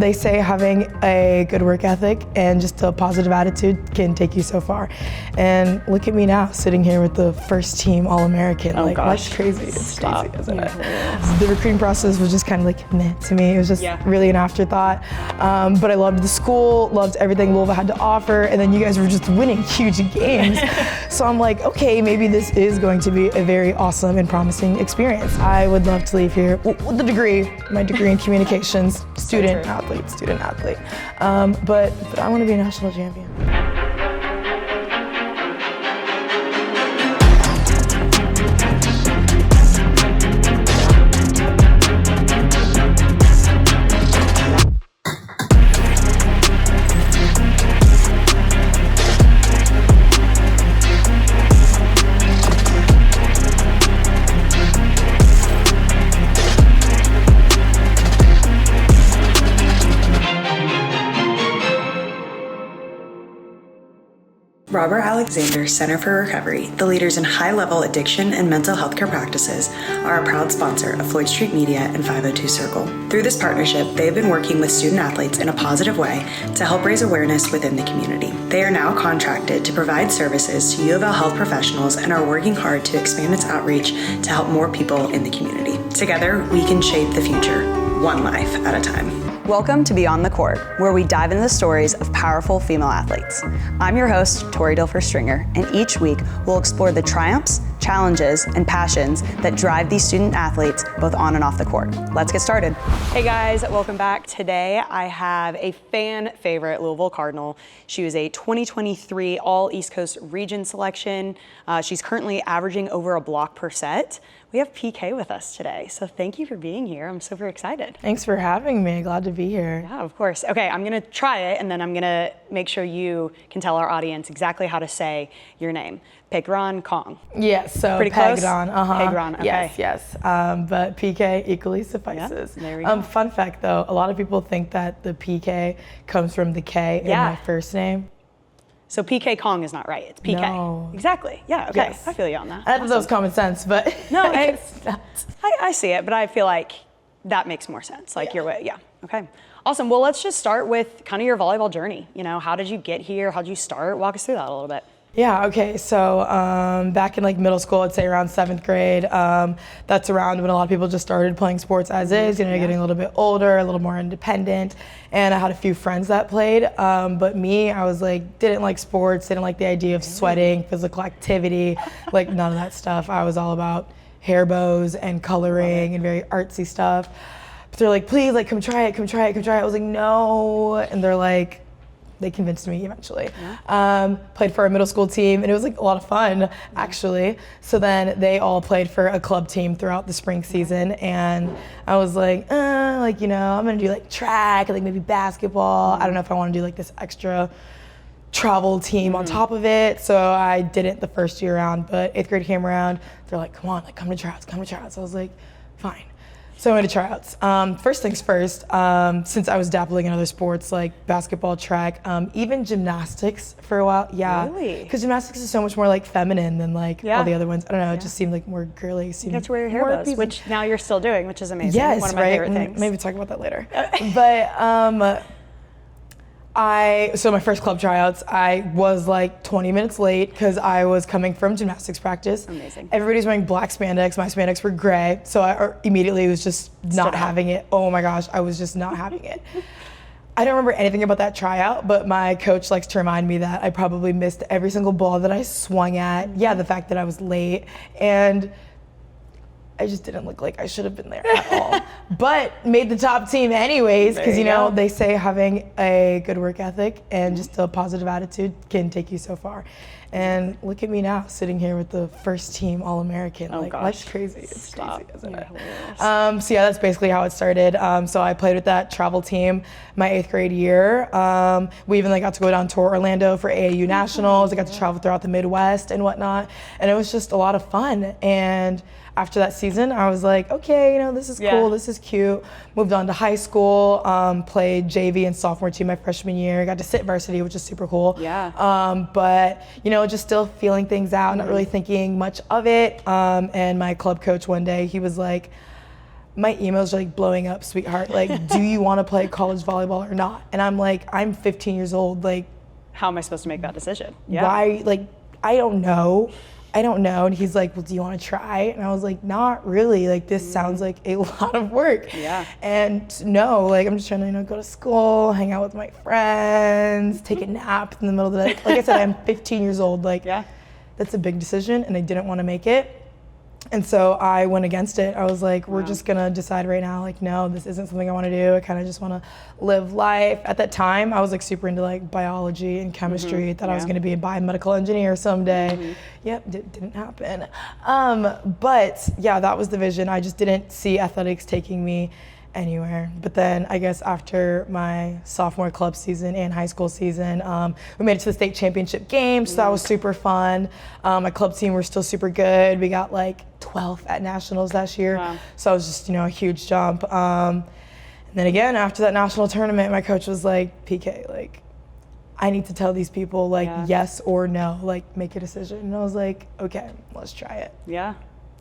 They say having a good work ethic and just a positive attitude can take you so far. And look at me now, sitting here with the first team All-American. Oh, like, gosh. that's crazy. It's Stop. crazy, isn't it? The recruiting process was just kind of like meh to me. It was just really an afterthought. But I loved the school, loved everything Louisville had to offer, and then you guys were just winning huge games. So I'm like, okay, maybe this is going to be a very awesome and promising experience. I would love to leave here with my degree in communications, student athlete. But I want to be a national champion. Robert Alexander Center for Recovery, the leaders in high-level addiction and mental health care practices, are a proud sponsor of Floyd Street Media and 502 Circle. Through this partnership, they have been working with student athletes in a positive way to help raise awareness within the community. They are now contracted to provide services to U of L health professionals and are working hard to expand its outreach to help more people in the community. Together, we can shape the future, one life at a time. Welcome to Beyond the Court, where we dive into the stories of powerful female athletes. I'm your host, Tori Dilfer-Stringer, and each week we'll explore the triumphs, challenges, and passions that drive these student athletes both on and off the court. Let's get started. Hey guys, welcome back. Today I have a fan favorite Louisville Cardinal. She was a 2023 All East Coast Region selection. She's currently averaging over a block per set. We have PK with us today, so thank you for being here. I'm super excited. Thanks for having me. Glad to be here. Yeah, of course. Okay, I'm gonna try it, and then I'm gonna make sure you can tell our audience exactly how to say your name. Phekran Kong. Yes, so pretty close. Phekran, okay. Yes. But PK equally suffices. There we go. Fun fact though, a lot of people think that the PK comes from the K in my first name. So PK Kong is not right, it's PK. No. Exactly, yeah, okay, Yes. I feel you on that. I thought that was common sense, but no, it's not. I see it, but I feel like that makes more sense, like your way, okay. Awesome, well let's just start with kind of your volleyball journey. You know, how did you get here, how did you start? Walk us through that a little bit. Yeah, okay, so back in like middle school, I'd say around 7th grade, that's around when a lot of people just started playing sports as is, you know, getting a little bit older, a little more independent, and I had a few friends that played, but me, I was like, didn't like sports, didn't like the idea of sweating, physical activity, like none of that stuff. I was all about hair bows and coloring and very artsy stuff. But they're like, please, like, come try it. I was like, no, and they're like, they convinced me eventually. Played for a middle school team, and it was like a lot of fun, actually. So then they all played for a club team throughout the spring season, and I was like, you know, I'm gonna do like track, like maybe basketball. I don't know if I want to do like this extra travel team on top of it. So I didn't the first year around, but 8th grade came around. They're like, come on, like come to tryouts. So I was like, fine. So I went to tryouts. First things first, since I was dabbling in other sports like basketball, track, even gymnastics for a while. Yeah. Really? Because gymnastics is so much more like feminine than like all the other ones. I don't know, it just seemed like more girly. You got to wear your hair bows, which now you're still doing, which is amazing. Yes, one of my favorite things. Maybe talk about that later. But so my first club tryouts, I was like 20 minutes late because I was coming from gymnastics practice. Amazing. Everybody's wearing black spandex. My spandex were gray. So I immediately was just not having it. Oh my gosh, I was just not having it. I don't remember anything about that tryout, but my coach likes to remind me that I probably missed every single ball that I swung at. Yeah, the fact that I was late. And I just didn't look like I should have been there at all. But made the top team anyways, because you know, they say having a good work ethic and just a positive attitude can take you so far. And look at me now, sitting here with the first team All-American. Oh, like, gosh. life's crazy. It's crazy, isn't it? Hilarious. So yeah, that's basically how it started. So I played with that travel team my 8th grade year. We even like got to go down to Orlando for AAU Nationals. I got to travel throughout the Midwest and whatnot. And it was just a lot of fun. And after that season, I was like, okay, you know, this is cool, this is cute. Moved on to high school, played JV and sophomore team my freshman year. Got to sit varsity, which is super cool. But, you know, just still feeling things out, not really thinking much of it. And my club coach one day, he was like, my emails are like blowing up, sweetheart. Like, do you want to play college volleyball or not? And I'm like, I'm 15 years old. Like, how am I supposed to make that decision? Yeah. Why? Like, I don't know. And he's like, well, do you want to try? And I was like, not really. Like, this sounds like a lot of work. Yeah. And no, like, I'm just trying to, go to school, hang out with my friends, take a nap in the middle of the day. Like I said, I'm 15 years old. Like, that's a big decision, and I didn't want to make it. And so I went against it. I was like, we're just gonna decide right now, like, no, this isn't something I want to do. I kind of just want to live life. At that time, I was like super into like biology and chemistry. Thought I was gonna be a biomedical engineer someday. Yep, didn't happen. But yeah, that was the vision. I just didn't see athletics taking me anywhere. But then I guess after my sophomore club season and high school season, we made it to the state championship game, so that was super fun. My club team were still super good. We got like 12th at nationals last year. So it was just, a huge jump. And then again, after that national tournament, my coach was like, PK, like, I need to tell these people like yes or no, like make a decision. And I was like, okay, let's try it. Yeah.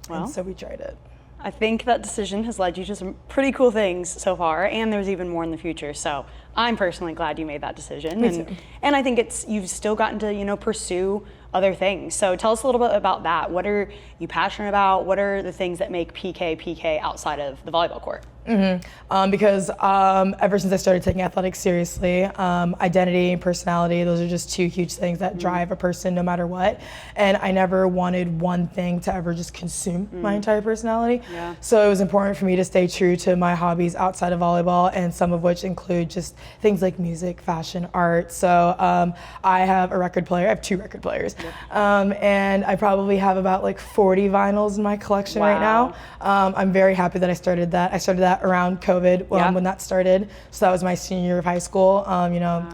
Well, and so we tried it. I think that decision has led you to some pretty cool things so far, and there's even more in the future. So I'm personally glad you made that decision. Me too. And I think you've still gotten to, pursue other things. So tell us a little bit about that. What are you passionate about? What are the things that make PK outside of the volleyball court? Because ever since I started taking athletics seriously, identity and personality, those are just two huge things that drive a person no matter what. And I never wanted one thing to ever just consume my entire personality. So it was important for me to stay true to my hobbies outside of volleyball, and some of which include just things like music, fashion, art. So I have a record player. I have 2 record players. And I probably have about like 40 vinyls in my collection right now. I'm very happy that I started that. I started that around COVID when that started. So that was my senior year of high school.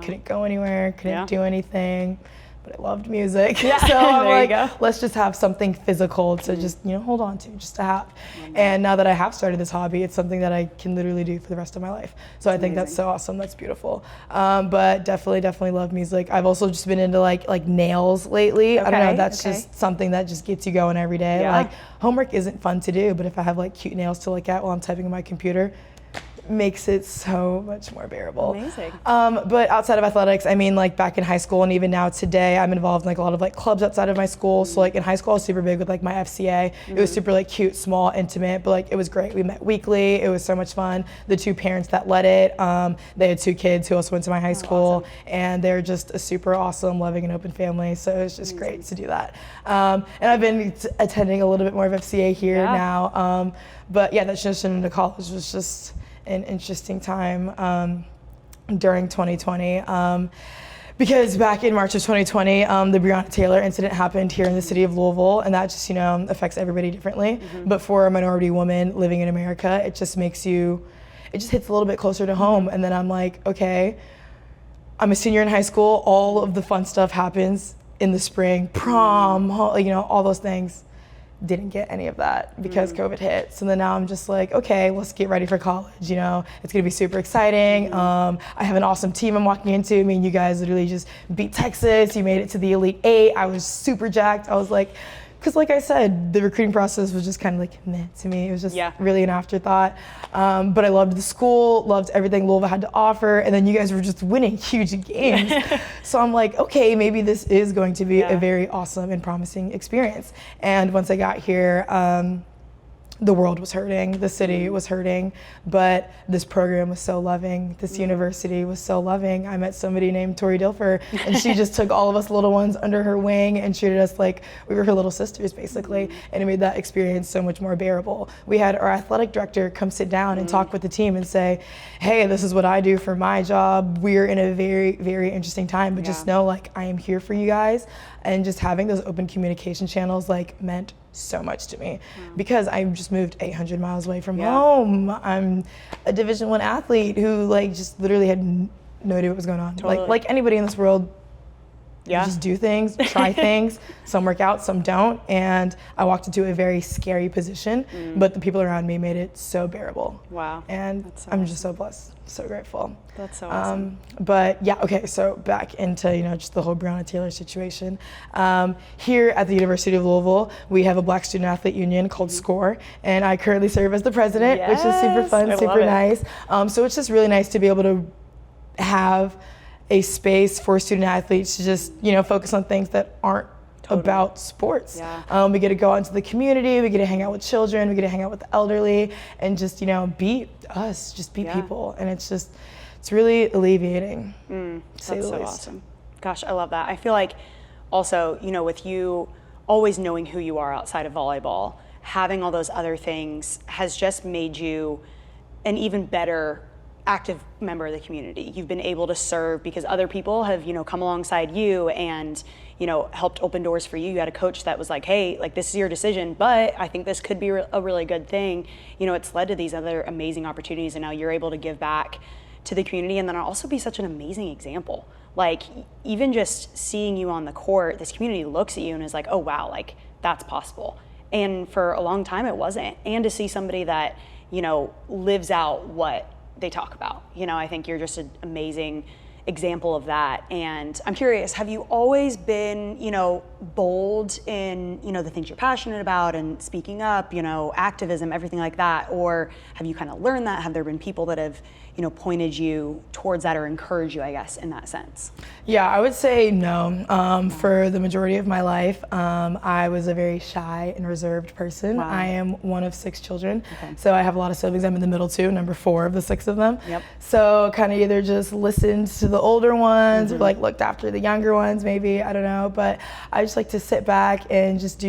Couldn't go anywhere, couldn't do anything, but I loved music. So I'm like, let's just have something physical to just, hold on to, just to have. And now that I have started this hobby, it's something that I can literally do for the rest of my life. So I think that's so awesome. That's beautiful. But definitely love music. I've also just been into like nails lately. I don't know, that's just something that just gets you going every day. Like, homework isn't fun to do, but if I have like cute nails to look at while I'm typing on my computer, makes it so much more bearable. Amazing. But outside of athletics, I mean, like back in high school and even now today, I'm involved in like a lot of like clubs outside of my school. So like in high school, I was super big with like my FCA. It was super like cute, small, intimate, but like it was great. We met weekly. It was so much fun. The 2 parents that led it, they had 2 kids who also went to my high school, and they're just a super awesome, loving and open family. So it was just great to do that. And I've been attending a little bit more of FCA here now. But yeah, that transition into college was just an interesting time during 2020. Because back in March of 2020, the Breonna Taylor incident happened here in the city of Louisville, and that just, affects everybody differently. But for a minority woman living in America, it just makes it just hits a little bit closer to home. And then I'm like, okay, I'm a senior in high school. All of the fun stuff happens in the spring, prom, all those things. Didn't get any of that because COVID hit. So then now I'm just like, okay, let's get ready for college. It's gonna be super exciting. I have an awesome team I'm walking into. I mean, you guys literally just beat Texas. You made it to the Elite 8. I was super jacked. I was like, because like I said, the recruiting process was just kind of like meh to me. It was just really an afterthought. But I loved the school, loved everything Louisville had to offer, and then you guys were just winning huge games. So I'm like, okay, maybe this is going to be a very awesome and promising experience. And once I got here, the world was hurting, the city was hurting, but this program was so loving, this university was so loving. I met somebody named Tori Dilfer, and she just took all of us little ones under her wing and treated us like we were her little sisters, basically, and it made that experience so much more bearable. We had our athletic director come sit down and talk with the team and say, hey, this is what I do for my job. We're in a very, very interesting time, but just know, like, I am here for you guys. And just having those open communication channels, like, meant so much to me because I just moved 800 miles away from home. I'm a Division I athlete who like just literally had no idea what was going on. Like anybody in this world, You just do things, try things. Some work out, some don't. And I walked into a very scary position, but the people around me made it so bearable. Wow. And I'm just so blessed, so grateful. That's so awesome. But yeah, okay, so back into, just the whole Breonna Taylor situation. Here at the University of Louisville, we have a Black Student Athlete Union called SCORE, and I currently serve as the president, which is super fun, super nice. So it's just really nice to be able to have a space for student athletes to just, focus on things that aren't about sports. We get to go out into the community, we get to hang out with children, we get to hang out with the elderly, and just, be us, just be people. And it's really alleviating. That's so awesome. Gosh, I love that. I feel like also, with you always knowing who you are outside of volleyball, having all those other things has just made you an even better active member of the community. You've been able to serve because other people have, come alongside you and, helped open doors for you. You had a coach that was like, hey, like this is your decision, but I think this could be a really good thing. It's led to these other amazing opportunities, and now you're able to give back to the community and then also be such an amazing example. Like even just seeing you on the court, this community looks at you and is like, oh wow, like that's possible. And for a long time it wasn't. And to see somebody that, lives out what they talk about. I think you're just an amazing example of that. And I'm curious, have you always been, bold in, the things you're passionate about and speaking up, activism, everything like that? Or have you kind of learned that? Have there been people that have, pointed you towards that or encouraged you, I guess, in that sense? Yeah, I would say no. For the majority of my life, I was a very shy and reserved person. Wow. I am one of 6 children, so I have a lot of siblings. I'm in the middle too, number 4 of the 6 of them. So kind of either just listened to the older ones or like looked after the younger ones, maybe, I don't know. But I just like to sit back and just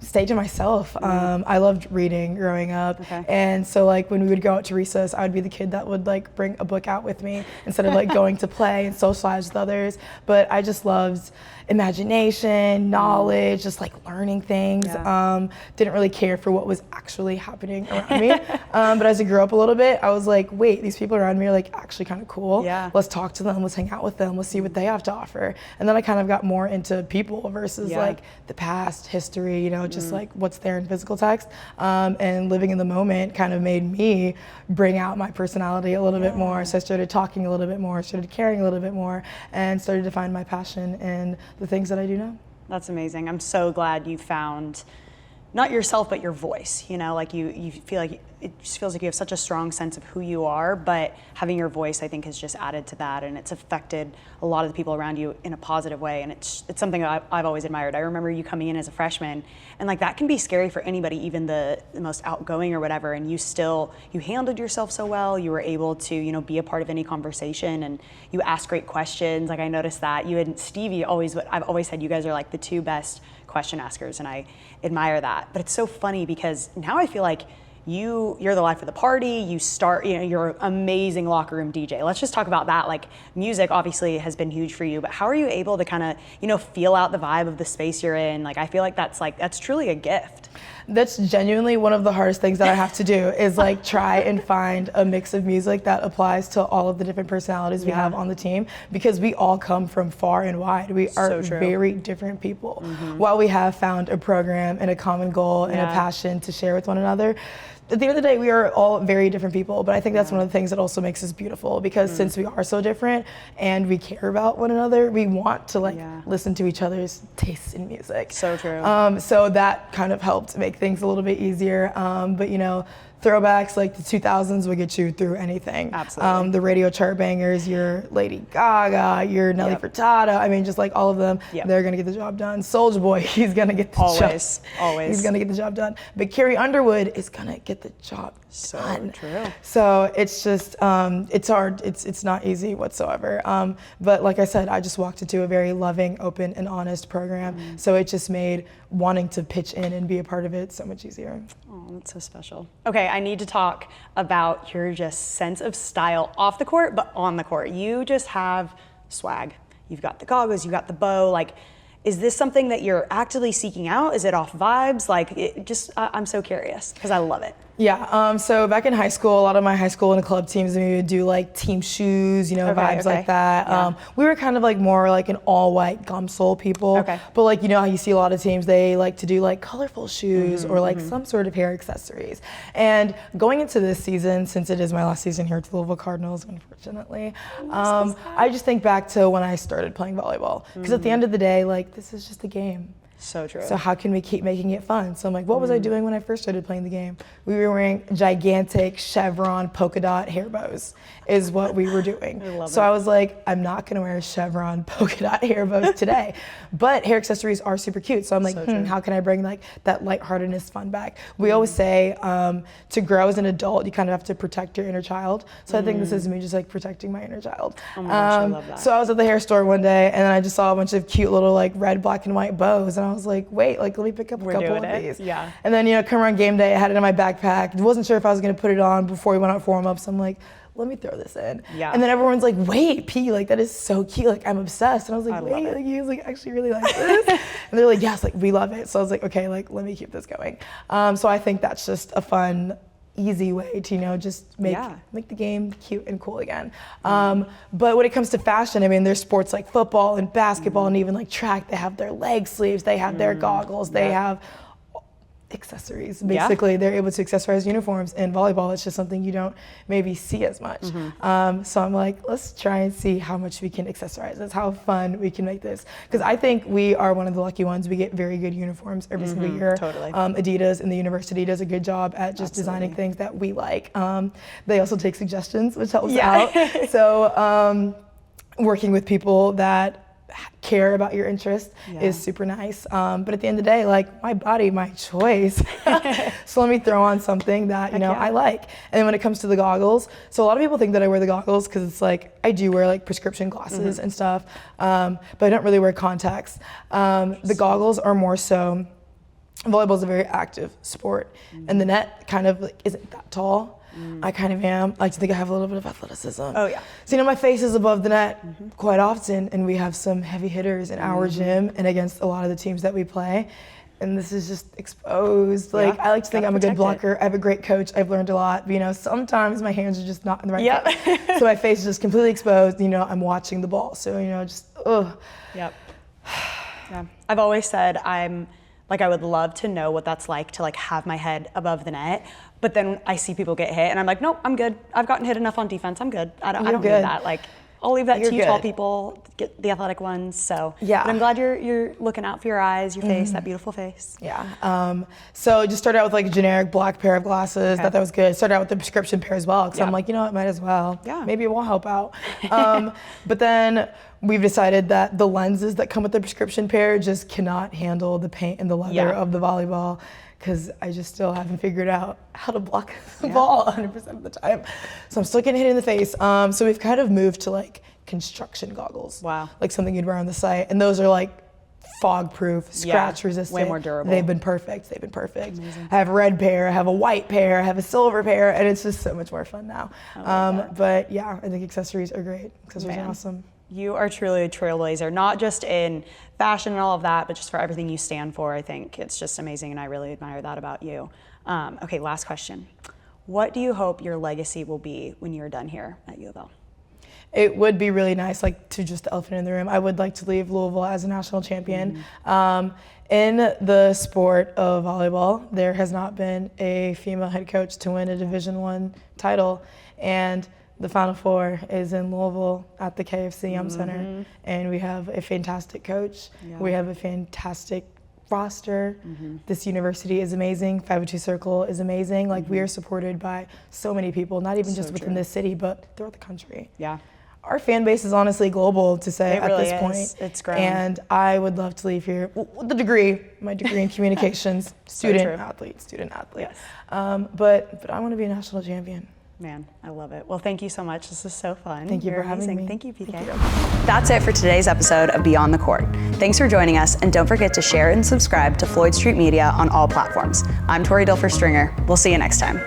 stay to myself. I loved reading growing up. And so like when we would go out to recess, I would be the kid that would like bring a book out with me instead of like going to play and socialize with others. But I just loved imagination, knowledge, just like learning things. Didn't really care for what was actually happening around me. But as I grew up a little bit, I was like, wait, these people around me are like actually kind of cool. Let's talk to them, let's hang out with them, let's see what they have to offer. And then I kind of got more into people versus like the past, history, just like what's there in physical text. And living in the moment kind of made me bring out my personality a little bit more. So I started talking a little bit more, started caring a little bit more, and started to find my passion in the things that I do now. That's amazing. I'm so glad you found not yourself, but your voice. Like you feel like it just feels like you have such a strong sense of who you are, but having your voice, I think, has just added to that, and it's affected a lot of the people around you in a positive way, and it's something that I've always admired. I remember you coming in as a freshman, and like that can be scary for anybody, even the most outgoing or whatever, and you handled yourself so well. You were able to, be a part of any conversation, and you asked great questions. Like I noticed that you and Stevie I've always said you guys are like the 2 best question askers, and I admire that. But it's so funny because now I feel like you're the life of the party. You're an amazing locker room DJ. Let's just talk about that. Like music obviously has been huge for you, but how are you able to kind of, feel out the vibe of the space you're in? Like I feel like that's truly a gift. That's genuinely one of the hardest things that I have to do is like try and find a mix of music that applies to all of the different personalities we have on the team, because we all come from far and wide. We are very different people. While we have found a program and a common goal and a passion to share with one another, at the end of the day, we are all very different people, but I think that's one of the things that also makes us beautiful, because since we are so different and we care about one another, we want to listen to each other's tastes in music. So true. So that kind of helped make things a little bit easier. But throwbacks like the 2000s will get you through anything. Absolutely. The radio chart bangers, your Lady Gaga, your Nelly Furtado, I mean, just like all of them, they're gonna get the job done. Soulja Boy, he's gonna get the job. Always. He's gonna get the job done. But Carrie Underwood is gonna get the job done. True. So it's just, it's hard, it's not easy whatsoever. But like I said, I just walked into a very loving, open, and honest program. So it just made wanting to pitch in and be a part of it so much easier. Oh, that's so special. Okay, I need to talk about your just sense of style off the court, but on the court. You just have swag. You've got the goggles, you've got the bow. Like, is this something that you're actively seeking out? Is it off vibes? Like, I'm so curious because I love it. Yeah, so back in high school, a lot of my high school and club teams, we would do like team shoes, vibes like that. Yeah. We were kind of like more like an all-white gum sole people. Okay. But like, how you see a lot of teams, they like to do like colorful shoes or like some sort of hair accessories. And going into this season, since it is my last season here at the Louisville Cardinals, unfortunately, I just think back to when I started playing volleyball. Because at the end of the day, like, this is just a game. So true. So how can we keep making it fun? So I'm like, what was I doing when I first started playing the game? We were wearing gigantic chevron polka dot hair bows is what we were doing. I was like, I'm not gonna wear chevron polka dot hair bows today. But hair accessories are super cute. So I'm like, how can I bring like that lightheartedness fun back? We always say to grow as an adult, you kind of have to protect your inner child. So I think this is me just like protecting my inner child. Oh my gosh, I love that. So I was at the hair store one day and then I just saw a bunch of cute little like red, black, and white bows. And I was like, wait, like let me pick up a couple of these. Yeah. And then, come around game day, I had it in my backpack. Wasn't sure if I was gonna put it on before we went out for warm-ups. So I'm like, let me throw this in. Yeah. And then everyone's like, wait, P, like that is so cute. Like I'm obsessed. And I was like, wait, like you like actually really like this? And they're like, yes, like we love it. So I was like, okay, like let me keep this going. So I think that's just a fun, easy way to just make the game cute and cool again. But when it comes to fashion, I mean, there's sports like football and basketball and even like track. They have their leg sleeves, they have their goggles, they have accessories. Basically, they're able to accessorize uniforms. In volleyball, it's just something you don't maybe see as much. So I'm like, let's try and see how much we can accessorize this, how fun we can make this. Because I think we are one of the lucky ones. We get very good uniforms every single year. Totally. Adidas and the university does a good job at just designing things that we like. They also take suggestions, which helps out. So working with people that care about your interests is super nice. But at the end of the day, like my body, my choice. So let me throw on something that, I like. And then when it comes to the goggles, so a lot of people think that I wear the goggles because it's like, I do wear like prescription glasses and stuff, but I don't really wear contacts. The goggles are more so, volleyball is a very active sport and the net kind of like isn't that tall. I kind of am. I like to think I have a little bit of athleticism. Oh yeah. So my face is above the net quite often, and we have some heavy hitters in our gym and against a lot of the teams that we play. And this is just exposed. Like I like to think I'm a good blocker. I have a great coach. I've learned a lot. But, sometimes my hands are just not in the right place. So my face is just completely exposed. I'm watching the ball. So just Yep. Yeah. I've always said I would love to know what that's like to have my head above the net. But then I see people get hit and I'm like, nope, I'm good. I've gotten hit enough on defense. I'm good. I don't need that. I'll leave that to you tall people, get the athletic ones. So but I'm glad you're looking out for your eyes, your face, that beautiful face. Yeah. So just started out with a generic black pair of glasses. Thought that was good. Started out with the prescription pair as well because I'm like, it might as well. Yeah. Maybe it will help out. But then we've decided that the lenses that come with the prescription pair just cannot handle the paint and the leather of the volleyball. Because I just still haven't figured out how to block the ball 100% of the time. So I'm still getting hit in the face. So we've kind of moved to construction goggles. Wow. Like something you'd wear on the site. And those are fog proof, scratch resistant. Way more durable. They've been perfect. Amazing. I have a red pair, I have a white pair, I have a silver pair, and it's just so much more fun now. But yeah, I think accessories are great. Accessories are awesome. You are truly a trailblazer, not just in fashion and all of that, but just for everything you stand for. I think it's just amazing, and I really admire that about you. Okay, last question. What do you hope your legacy will be when you're done here at U of L? It would be really nice, to just the elephant in the room. I would like to leave Louisville as a national champion. In the sport of volleyball, there has not been a female head coach to win a Division I title, and the Final Four is in Louisville at the KFC Yum Center, and we have a fantastic coach. We have a fantastic roster. This university is amazing. 502 Circle is amazing. We are supported by so many people, not even just within this city, but throughout the country. Yeah. Our fan base is honestly global to say at this point. It's grown. And I would love to leave here with my degree in communications, student athlete. Yes. But I want to be a national champion. Man, I love it. Well, thank you so much. This is so fun. Thank you for having me. Thank you, PK. Thank you. That's it for today's episode of Beyond the Court. Thanks for joining us, and don't forget to share and subscribe to Floyd Street Media on all platforms. I'm Tori Dilfer-Stringer. We'll see you next time.